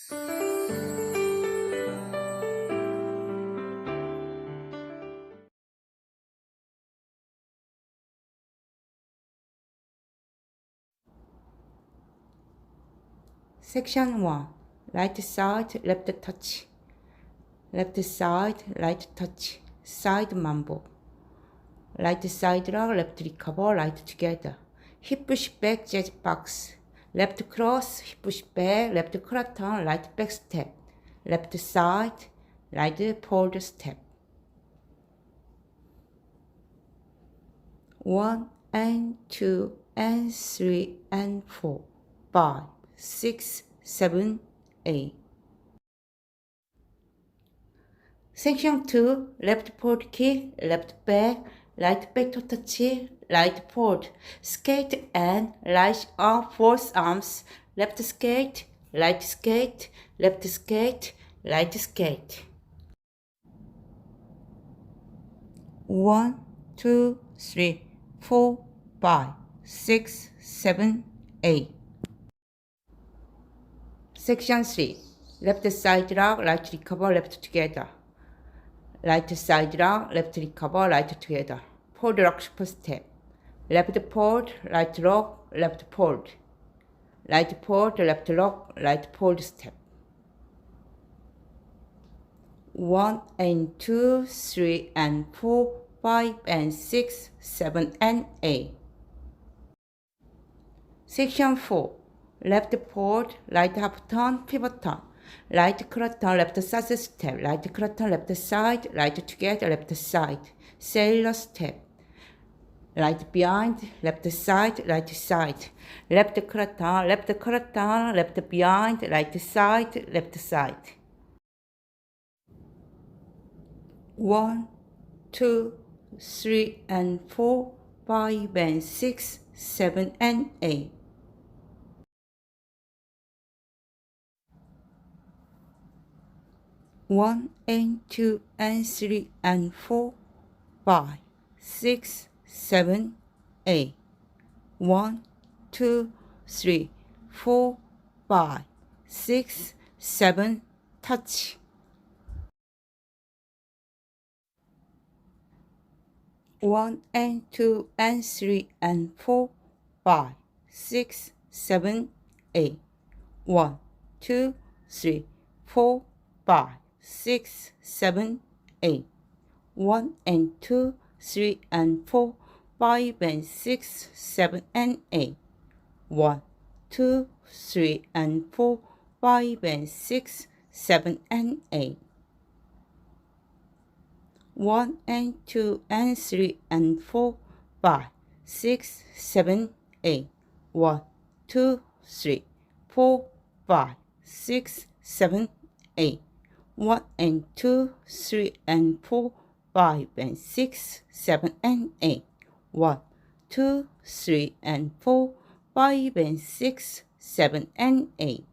Section 1. Right side, left touch. Left side, right touch. Side mambo. Right side rock, left recover, right together. Hip push back, jazz box. Left cross, hip push back, left craton, right back step. Left side, right forward step. 1 and 2 and 3 and 4, 5, 6, 7, 8. Section 2. Left forward kick, left back to touch, right forward. Skate and right arm, both arms. Left skate, right skate, left skate, right skate. 1, 2, 3, 4, 5, 6, 7, 8. Section 3. Left side rock, right recover, left together. Right side rock, left recover, right together. Forward rock super step. Left forward, right rock, left forward. Right forward, left rock, right forward step. 1 and 2, 3 and 4, 5 and 6, 7 and 8. Section 4. Left forward, right half turn, pivot turn. Right craton, left side step. Right craton, left side. Right together, left side. Sailor step. Right behind, left side, right side. Left craton, left behind, right side, left side. 1, 2, 3 and 4, 5 and 6, 7 and 8. One and 2 and 3 and 4, 5, 6, 7, 8. 1, 2, 3, 4, 5, 6, 7, touch. 1 and 2 and 3 and 4, 5, 6, 7, 8. 1, 2, 3, 4, 5, 6, 7, 8. 1 and 2, 3 and 4, 5 and 6, 7 and 8. 1, 2, 3 and 4, 5 and 6, 7 and 8. 1 and 2 and 3 and 4, 5, 6, 7, 8. 1, 2, 3, 4, 5, 6, 7, 8. 1 and 2, 3 and 4, 5 and 6, 7 and 8. 1, 2, 3 and 4, 5 and 6, 7 and 8.